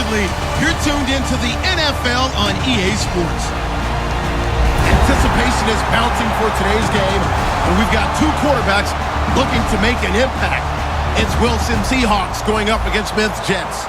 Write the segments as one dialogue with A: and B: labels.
A: Absolutely. You're tuned into the NFL on EA Sports. Anticipation is mounting for today's game, and we've got two quarterbacks looking to make an impact. It's Wilson Seahawks going up against Smith Jets.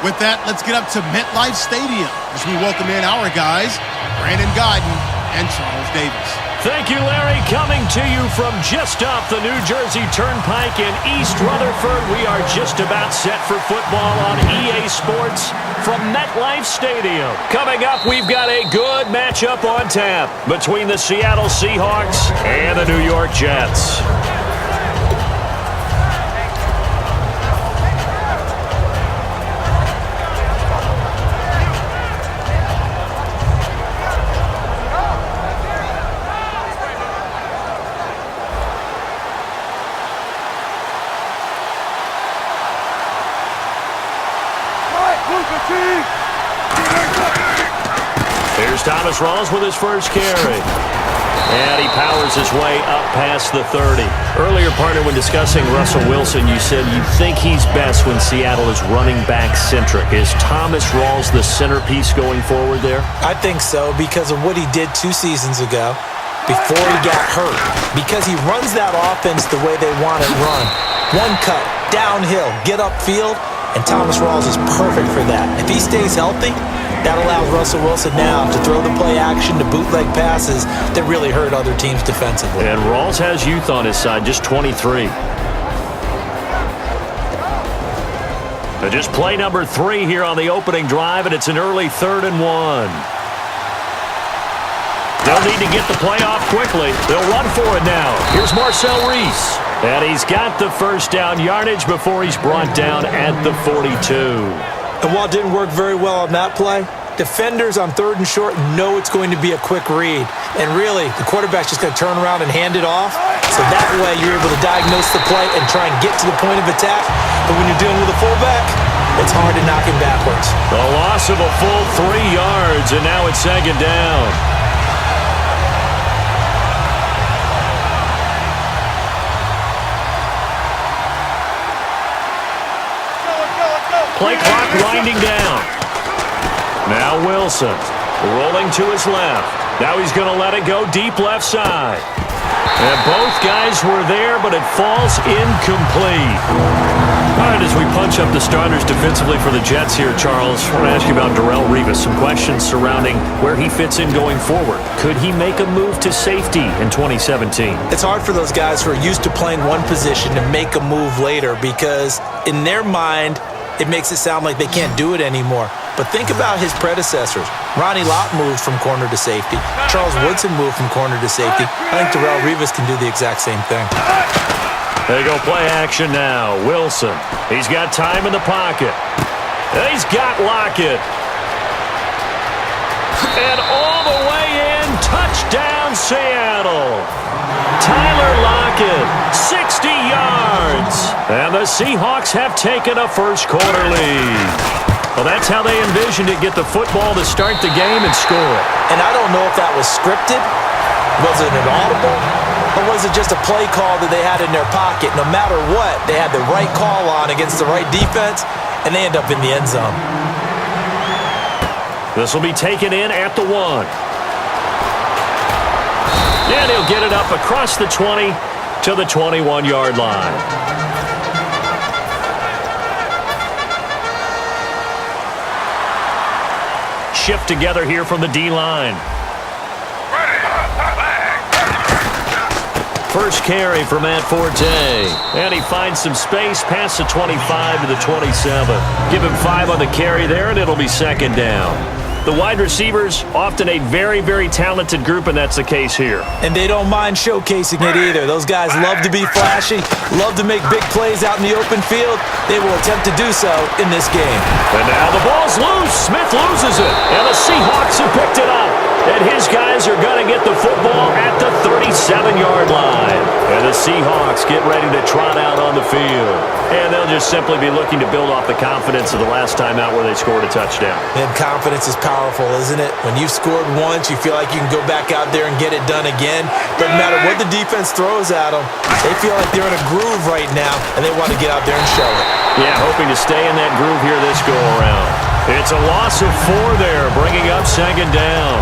A: With that, let's get up to MetLife Stadium as we welcome in our guys, Brandon Guyton and Charles Davis.
B: Thank you, Larry. Coming to you from just off the New Jersey Turnpike in East Rutherford. We are just about set for football on EA Sports from MetLife Stadium. Coming up, we've got a good matchup on tap between the Seattle Seahawks and the New York Jets. Here's Thomas Rawls with his first carry. And he powers his way up past the 30. Earlier, partner, when discussing Russell Wilson, you said you think he's best when Seattle is running back-centric. Is Thomas Rawls the centerpiece going forward there?
C: I think so because of what he did 2 seasons ago before he got hurt. Because he runs that offense the way they want it run. One cut, downhill, get upfield, and Thomas Rawls is perfect for that. If he stays healthy, that allows Russell Wilson now to throw the play action to bootleg passes that really hurt other teams defensively.
B: And Rawls has youth on his side, just 23. So just play number 3 here on the opening drive, and it's an early 3rd and 1. They'll need to get the play off quickly. They'll run for it now. Here's Marcel Reese. And he's got the first down yardage before he's brought down at the 42.
C: And while it didn't work very well on that play, defenders on 3rd and short know it's going to be a quick read. And really, the quarterback's just going to turn around and hand it off. So that way, you're able to diagnose the play and try and get to the point of attack. But when you're dealing with a fullback, it's hard to knock him backwards.
B: The loss of a full 3 yards, and now it's 2nd down. Play clock winding down. Now Wilson rolling to his left. Now he's going to let it go deep left side. And both guys were there, but it falls incomplete. All right, as we punch up the starters defensively for the Jets here, Charles, I want to ask you about Darrelle Revis. Some questions surrounding where he fits in going forward. Could he make a move to safety in 2017?
C: It's hard for those guys who are used to playing one position to make a move later because in their mind, it makes it sound like they can't do it anymore. But think about his predecessors. Ronnie Lott moved from corner to safety. Charles Woodson moved from corner to safety. I think Darrelle Revis can do the exact same thing.
B: They go play action now. Wilson. He's got time in the pocket. He's got Lockett. And all the way in. Touchdown, Seattle. Tyler Lockett, 60 yards. And the Seahawks have taken a first-quarter lead. Well, that's how they envisioned it, get the football to start the game and score it.
C: And I don't know if that was scripted. Was it an audible? Or was it just a play call that they had in their pocket? No matter what, they had the right call on against the right defense, and they end up in the end zone.
B: This will be taken in at the 1. And he'll get it up across the 20 to the 21-yard line. Shift together here from the D-line. First carry for Matt Forte. And he finds some space past the 25 to the 27. Give him 5 on the carry there, and it'll be 2nd down. The wide receivers, often a very, very talented group, and that's the case here.
C: And they don't mind showcasing it either. Those guys love to be flashy, love to make big plays out in the open field. They will attempt to do so in this game.
B: And now the ball's loose. Smith loses it, and the Seahawks have picked it up. And his guys are going to get the football at the 37-yard line. And the Seahawks get ready to trot out on the field. And they'll just simply be looking to build off the confidence of the last time out where they scored a touchdown.
C: And confidence is powerful, isn't it? When you've scored once, you feel like you can go back out there and get it done again. Doesn't matter what the defense throws at them. They feel like they're in a groove right now, and they want to get out there and show it.
B: Yeah, hoping to stay in that groove here this go-around. It's a loss of 4 there, bringing up second down.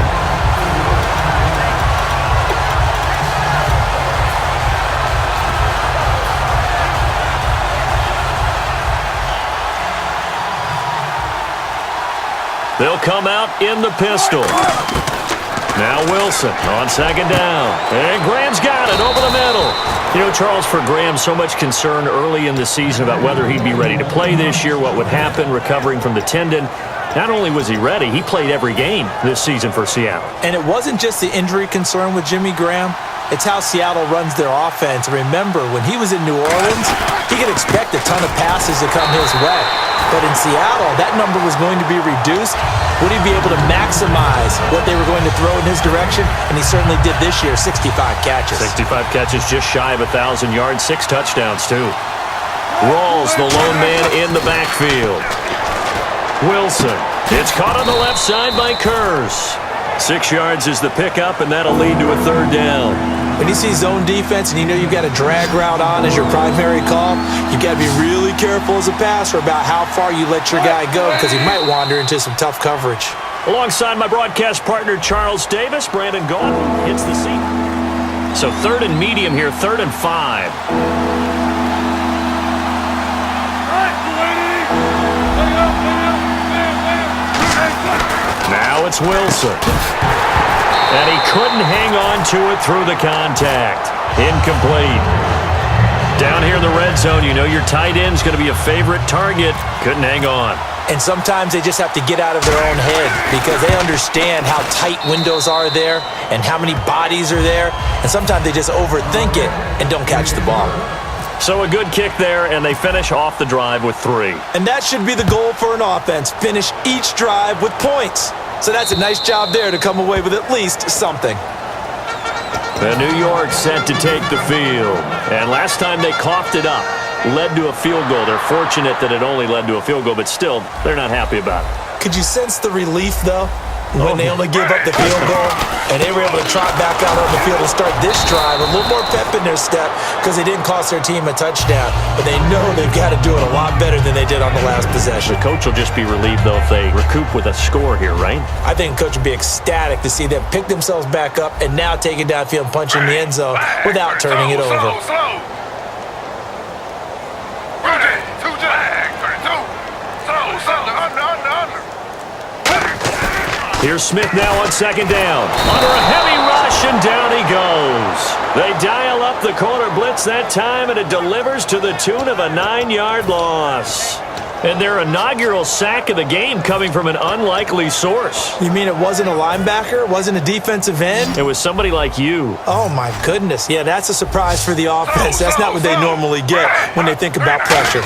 B: They'll come out in the pistol. Now Wilson on second down. And Graham's got it over the middle. You know, Charles, for Graham, so much concern early in the season about whether he'd be ready to play this year, what would happen recovering from the tendon. Not only was he ready, he played every game this season for Seattle. And it wasn't just the injury concern with Jimmy Graham. It's how Seattle runs their offense. Remember, when he was in New Orleans, he could expect a ton of passes to come his way. But in Seattle, that number was going to be reduced. Would he be able to maximize what they were going to throw in his direction? And he certainly did this year, 65 catches. 65 catches, just shy of 1,000 yards, 6 touchdowns, too. Rawls, the lone man in the backfield. Wilson. It's caught on the left side by Kurz. 6 yards is the pickup, and that'll lead to a 3rd down. When you see zone defense and you know you've got a drag route on as your primary call, you've got to be really careful as a passer about how far you let your guy go because he might wander into some tough coverage. Alongside my broadcast partner, Charles Davis, Brandon Gault hits the seat. So 3rd and medium here, 3rd and 5. Now it's Wilson. And he couldn't hang on to it through the contact. Incomplete. Down here in the red zone, you know your tight end's going to be a favorite target. Couldn't hang on. And sometimes they just have to get out of their own head because they understand how tight windows are there and how many bodies are there. And sometimes they just overthink it and don't catch the ball. So a good kick there, and they finish off the drive with 3. And that should be the goal for an offense. Finish each drive with points. So that's a nice job there to come away with at least something. The New York set to take the field. And last time they coughed it up, led to a field goal. They're fortunate that it only led to a field goal, but still, they're not happy about it. Could you sense the relief, though? When they only give up the field goal, and they were able to trot back out on the field and start this drive, a little more pep in their step because they didn't cost their team a touchdown, but they know they've got to do it a lot better than they did on the last possession. The coach will just be relieved, though, if they recoup with a score here, right? I think the coach would be ecstatic to see them pick themselves back up and now take it downfield and punch in the end zone without turning it over. Here's Smith now on second down. Under a heavy rush, and down he goes. They dial up the corner blitz that time, and it delivers to the tune of a 9-yard loss. And their inaugural sack of the game coming from an unlikely source. You mean it wasn't a linebacker? It wasn't a defensive end? It was somebody like you. Oh, my goodness. Yeah, that's a surprise for the offense. That's not what they normally get when they think about pressure.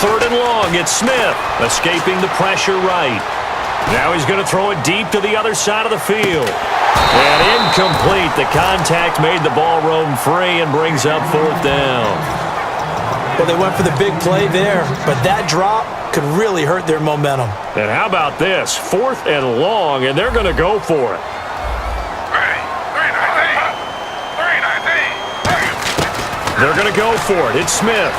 B: 3rd and long, it's Smith, escaping the pressure right. Now he's going to throw it deep to the other side of the field. And incomplete. The contact made the ball roam free and brings up 4th down. Well, they went for the big play there, but that drop could really hurt their momentum. And how about this? 4th and long, and they're going to go for it. They're going to go for it. It's Smith.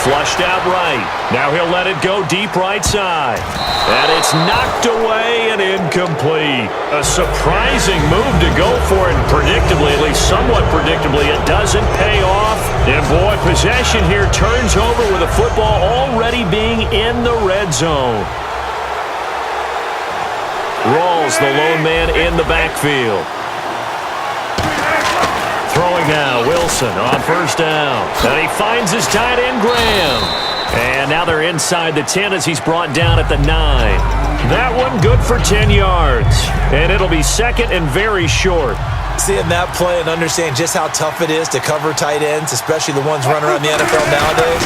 B: Flushed out right. Now he'll let it go deep right side. And it's knocked away and incomplete. A surprising move to go for it. Predictably, at least somewhat predictably, it doesn't pay off. And boy, possession here turns over with the football already being in the red zone. Rawls, the lone man in the backfield. Throwing now, Wilson on 1st down. And he finds his tight end, Graham. And now they're inside the 10 as he's brought down at the 9. That one good for 10 yards. And it'll be 2nd and very short. Seeing that play and understand just how tough it is to cover tight ends, especially the ones running around the NFL nowadays,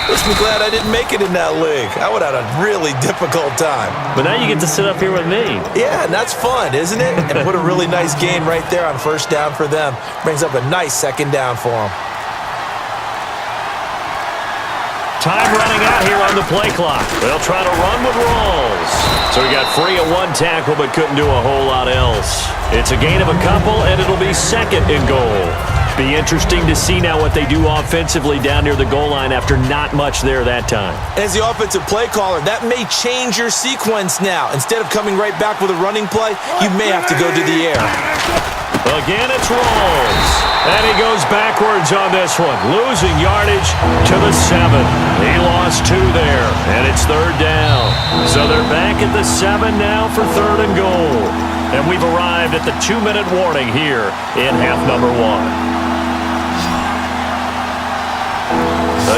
B: makes me glad I didn't make it in that league. I would have had a really difficult time. But now you get to sit up here with me. Yeah, and that's fun, isn't it? And put a really nice game right there on 1st down for them. Brings up a nice 2nd down for them. Time running out here on the play clock. They'll try to run with Rawls. So he got free of one tackle but couldn't do a whole lot else. It's a gain of a couple, and it'll be second and goal. Be interesting to see now what they do offensively down near the goal line after not much there that time.
C: As the offensive play caller, that may change your sequence now. Instead of coming right back with a running play, you may have to go to the air.
B: Again, it's Rawls. And he goes backwards on this one, losing yardage to the 7. He lost 2 there, and it's third down. So they're back at the 7 now for third and goal. And we've arrived at the 2-minute warning here in half number 1.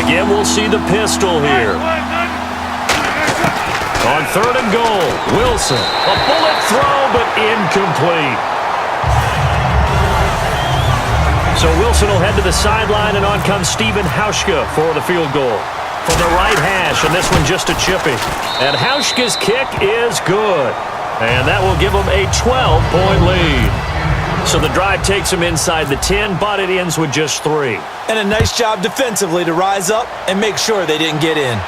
B: Again, we'll see the pistol here. On third and goal, Wilson. A bullet throw, but incomplete. So Wilson will head to the sideline, and on comes Stephen Hauschka for the field goal. From the right hash, and this one just a chippy. And Hauschka's kick is good. And that will give them a 12-point lead. So the drive takes them inside the 10, but it ends with just 3.
C: And a nice job defensively to rise up and make sure they didn't get in.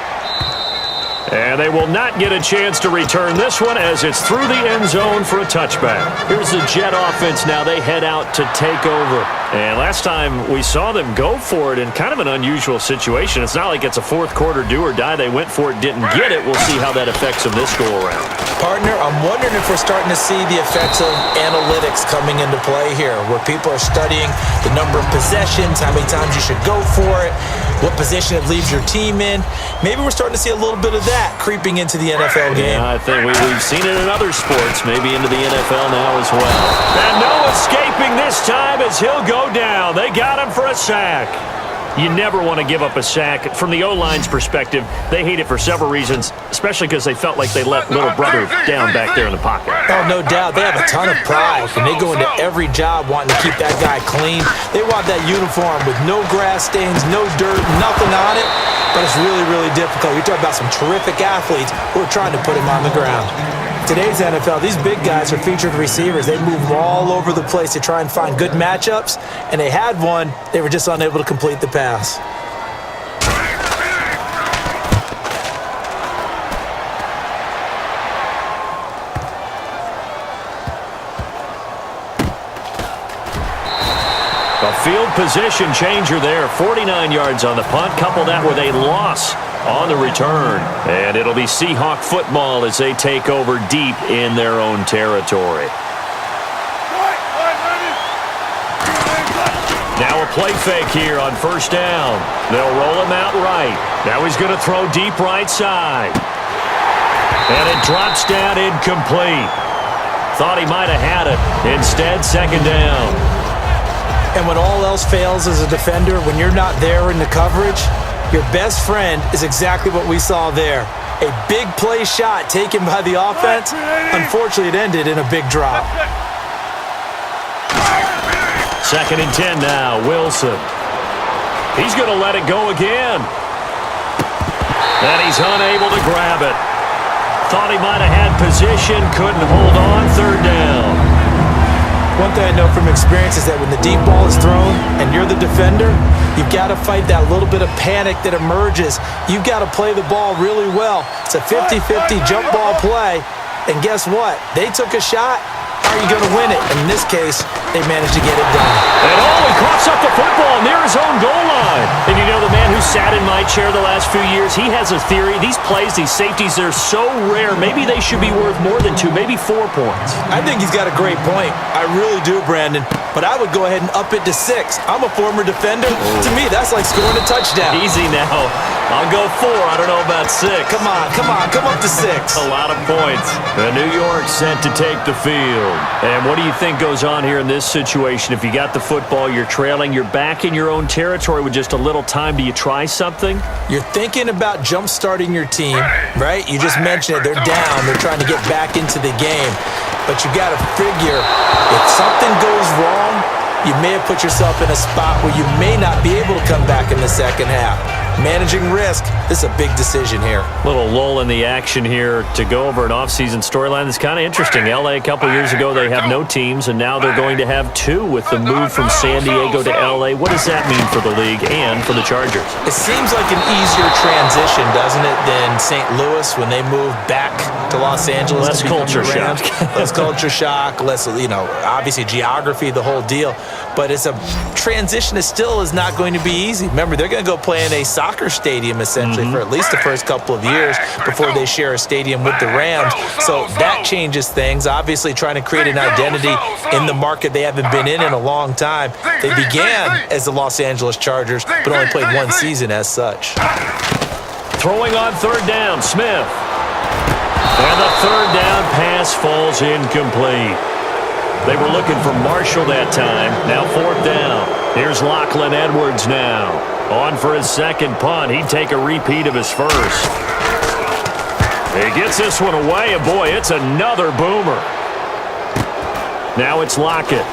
B: And they will not get a chance to return this one as it's through the end zone for a touchback. Here's the Jet offense now. They head out to take over. And last time we saw them go for it in kind of an unusual situation. It's not like it's a fourth quarter do or die. They went for it, didn't get it. We'll see how that affects them this go-around.
C: Partner, I'm wondering if we're starting to see the effects of analytics coming into play here, where people are studying the number of possessions, how many times you should go for it, what position it leaves your team in. Maybe we're starting to see a little bit of that creeping into the NFL game.
B: Yeah, I think we've seen it in other sports, maybe into the NFL now as well. And no escaping this time as he'll go down. They got him for a sack. You never want to give up a sack. From the O-line's perspective, they hate it for several reasons, especially because they felt like they let little brother down back there in the pocket.
C: Oh, no doubt. They have a ton of pride, and they go into every job wanting to keep that guy clean. They want that uniform with no grass stains, no dirt, nothing on it, but it's really, really difficult. You're talking about some terrific athletes who are trying to put him on the ground. Today's NFL, these big guys are featured receivers. They move all over the place to try and find good matchups, and they had one. They were just unable to complete the pass.
B: A field position changer there. 49 yards on the punt. Couple that with a loss on the return. And it'll be Seahawk football as they take over deep in their own territory. Now a play fake here on first down. They'll roll him out right. Now he's going to throw deep right side. And it drops down incomplete. Thought he might have had it. Instead, second down.
C: And when all else fails as a defender, when you're not there in the coverage, your best friend is exactly what we saw there. A big play shot taken by the offense. Unfortunately, it ended in a big drop.
B: Second and 10 now, Wilson. He's going to let it go again. And he's unable to grab it. Thought he might have had position, couldn't hold on, third down.
C: One thing I know from experience is that when the deep ball is thrown and you're the defender, you've got to fight that little bit of panic that emerges. You've got to play the ball really well. It's a 50-50 jump ball play. And guess what? They took a shot. How are you going to win it? In this case, they managed to get it done.
B: And he coughs up the football near his own goal line. And you know, the man who sat in my chair the last few years, he has a theory. These plays, these safeties, they're so rare. Maybe they should be worth more than 2, maybe 4 points.
C: I think he's got a great point. I really do, Brandon. But I would go ahead and up it to 6. I'm a former defender. To me, that's like scoring a touchdown.
B: Easy now. I'll go 4. I don't know about 6.
C: Come on. Come up to 6.
B: A lot of points. The New York set to take the field. And what do you think goes on here in this situation? If you got the football, you're trailing, you're back in your own territory with just a little time. Do you try something?
C: You're thinking about jump-starting your team, right? You just mentioned it. They're down. They're trying to get back into the game. But you got to figure, if something goes wrong, you may have put yourself in a spot where you may not be able to come back in the second half. managing risk. This is a big decision here.
B: Little lull in the action here to go over an offseason storyline that's kind of interesting. LA a couple years ago, they have no teams, and now they're going to have two with the move from San Diego to LA. What does that mean for the league and for the Chargers?
C: It seems like an easier transition, doesn't it, than St. Louis when they moved back to Los Angeles.
B: Less culture shock.
C: Less culture shock, less, obviously geography, the whole deal. But it's a transition that still is not going to be easy. Remember, they're going to go play in a soccer stadium, essentially, for at least the first couple of years before they share a stadium with the Rams. So that changes things. Obviously, trying to create an identity in the market they haven't been in a long time. They began as the Los Angeles Chargers, but only played one season as such.
B: Throwing on third down, Smith. And the third down pass falls incomplete. They were looking for Marshall that time. Now fourth down. Here's Lachlan Edwards now. On for his second punt. He'd take a repeat of his first. He gets this one away, and boy, it's another boomer. Now it's Lockett.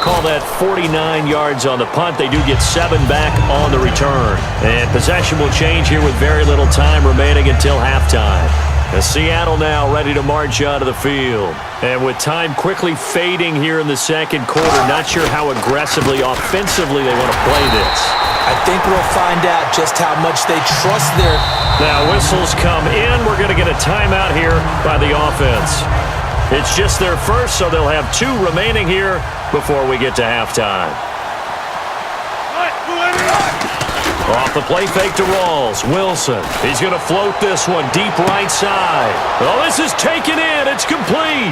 B: Call that 49 yards on the punt. They do get 7 back on the return. And possession will change here with very little time remaining until halftime. Seattle now ready to march out of the field. And with time quickly fading here in the second quarter, not sure how aggressively, offensively they want to play this.
C: I think we'll find out just how much they trust their...
B: Now whistles come in. We're going to get a timeout here by the offense. It's just their first, so they'll have 2 remaining here before we get to halftime. Off the play fake to Rawls. Wilson. He's going to float this one deep right side. Oh, this is taken in. It's complete.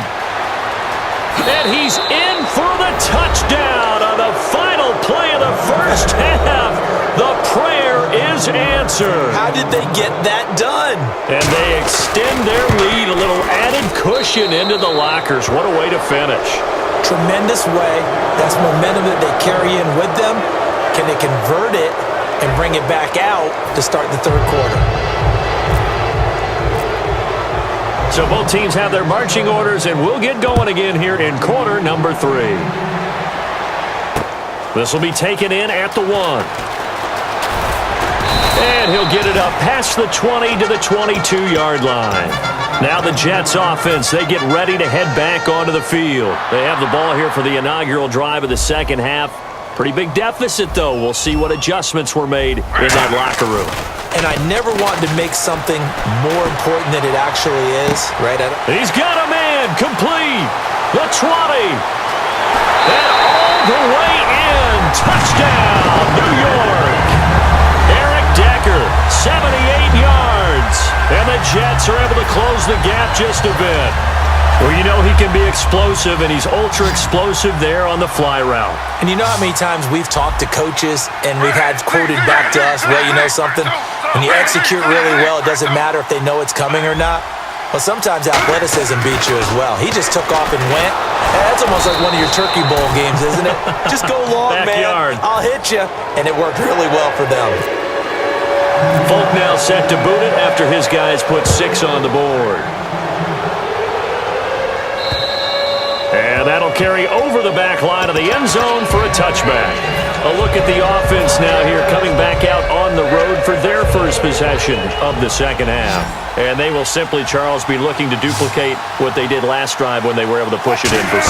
B: And he's in for the touchdown on the final play of the first half. The prayer is answered.
C: How did they get that done?
B: And they extend their lead, a little added cushion into the lockers. What a way to finish.
C: Tremendous way. That's momentum that they carry in with them. Can they convert it and bring it back out to start the third quarter?
B: So both teams have their marching orders, and we'll get going again here in quarter number 3. This will be taken in at the 1. And he'll get it up past the 20 to the 22-yard line. Now the Jets offense, they get ready to head back onto the field. They have the ball here for the inaugural drive of the second half. Pretty big deficit, though. We'll see what adjustments were made in that locker room.
C: And I never wanted to make something more important than it actually is, right?
B: He's got a man, complete. The 20. And all the way in. Touchdown, New York. Eric Decker, 78 yards. And the Jets are able to close the gap just a bit. Well, you know he can be explosive, and he's ultra-explosive there on the fly route.
C: And you know how many times we've talked to coaches and we've had quoted back to us, well, you know something? When you execute really well, it doesn't matter if they know it's coming or not. Well, sometimes athleticism beats you as well. He just took off and went. That's almost like one of your Turkey Bowl games, isn't it? Just go long,
B: Backyard.
C: man. I'll hit you. And it worked really well for them.
B: Folk now set to boot it after his guys put 6 on the board. And that'll carry over the back line of the end zone for a touchback. A look at the offense now here, coming back out on the road for their first possession of the second half. And they will simply, Charles, be looking to duplicate what they did last drive when they were able to push it in for 6.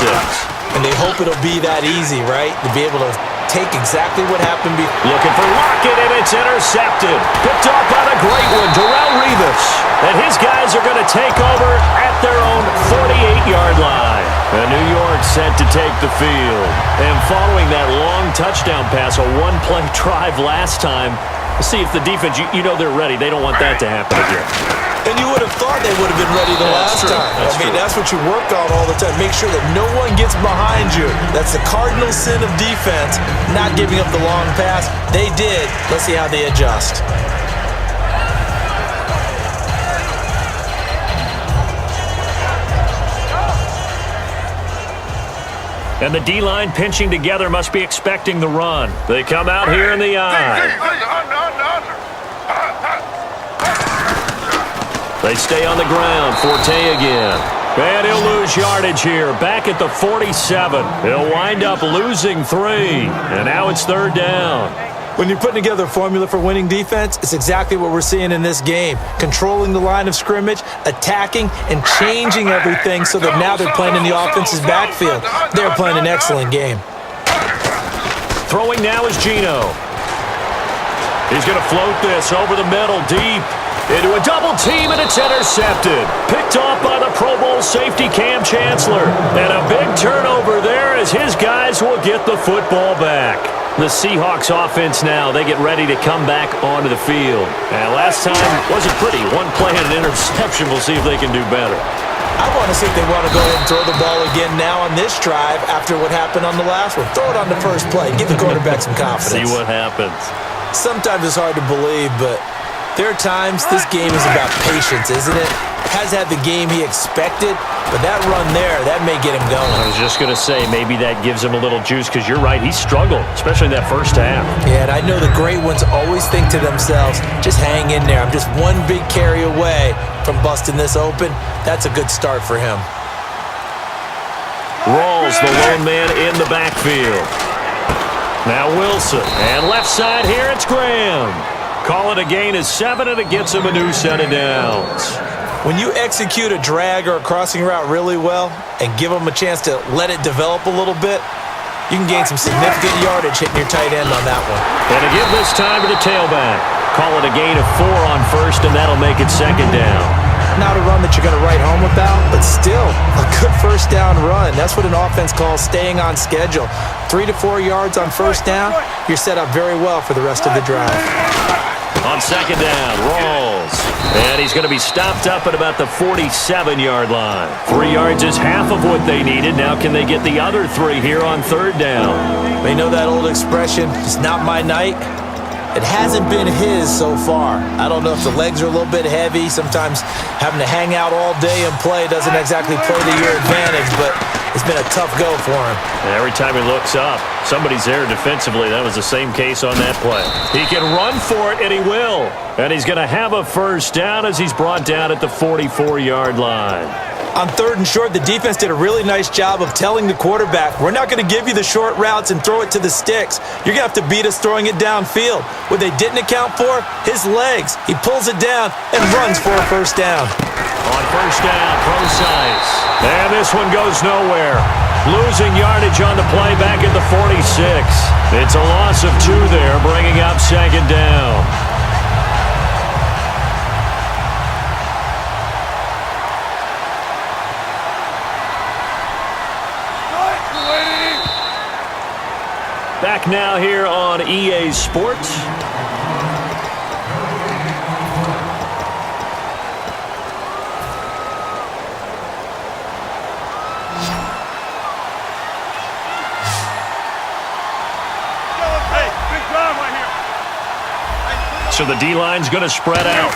C: And they hope it'll be that easy, right? To be able to take exactly what happened before.
B: Looking for Lockett, and it's intercepted. Picked off by the great one, Darrelle Revis. And his guys are going to take over at their own 48-yard line. And New York set to take the field. And following that long touchdown pass, a one-play drive last time, let's see if the defense, you know they're ready. They don't want that to happen again.
C: And you would have thought they would have been ready the last time. That's what you work on all the time. Make sure that no one gets behind you. That's the cardinal sin of defense, not giving up the long pass. They did. Let's see how they adjust.
B: And the D-line pinching together must be expecting the run. They come out here in the eye. They stay on the ground. Forte again. And he'll lose yardage here, back at the 47. He'll wind up losing 3. And now it's 3rd down.
C: When you're putting together a formula for winning defense, it's exactly what we're seeing in this game. Controlling the line of scrimmage, attacking, and changing everything so that now they're playing in the offense's backfield. They're playing an excellent game.
B: Throwing now is Geno. He's going to float this over the middle, deep. Into a double team, and it's intercepted. Picked off by the Pro Bowl safety Cam Chancellor. And a big turnover there as his guys will get the football back. The Seahawks offense now, they get ready to come back onto the field. And last time wasn't pretty. One play and an interception. We'll see if they can do better.
C: I want to see if they want to go ahead and throw the ball again now on this drive after what happened on the last one. Throw it on the first play. Give the quarterback some confidence.
B: See what happens.
C: Sometimes it's hard to believe, but there are times this game is about patience, isn't it? Has had the game he expected, but that run there, that may get him going.
B: I was just going to say, maybe that gives him a little juice because you're right, he struggled, especially in that first half.
C: Yeah, and I know the great ones always think to themselves, just hang in there. I'm just one big carry away from busting this open. That's a good start for him.
B: Rawls, the lone man in the backfield. Now Wilson, and left side here, it's Graham. Call it a gain of 7, and it gets him a new set of downs.
C: When you execute a drag or a crossing route really well and give them a chance to let it develop a little bit, you can gain some significant yardage hitting your tight end on that one.
B: And to give this time to the tailback. Call it a gain of 4 on first, and that'll make it 2nd down.
C: Not a run that you're going to write home about, but still a good first down run. That's what an offense calls staying on schedule. 3 to 4 yards on first down, you're set up very well for the rest of the drive.
B: On 2nd down, Rawls. And he's going to be stopped up at about the 47-yard line. 3 yards is half of what they needed. Now can they get the other 3 here on 3rd down?
C: They know that old expression, it's not my night. It hasn't been his so far. I don't know if the legs are a little bit heavy. Sometimes having to hang out all day and play doesn't exactly play to your advantage, but it's been a tough go for him.
B: And every time he looks up, somebody's there defensively. That was the same case on that play. He can run for it, and he will. And he's going to have a first down as he's brought down at the 44-yard line.
C: On 3rd and short, the defense did a really nice job of telling the quarterback, we're not going to give you the short routes and throw it to the sticks. You're going to have to beat us throwing it downfield. What they didn't account for, his legs. He pulls it down and runs for a first down.
B: On first down, precise. And this one goes nowhere. Losing yardage on the play back at the 46. It's a loss of 2 there, bringing up 2nd down. Back now here on EA Sports. So the D-line's going to spread out.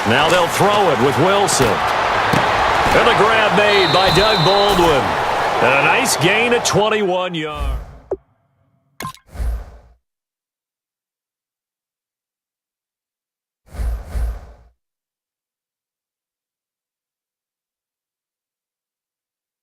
B: Now they'll throw it with Wilson. And the grab made by Doug Baldwin. And a nice gain of 21 yards.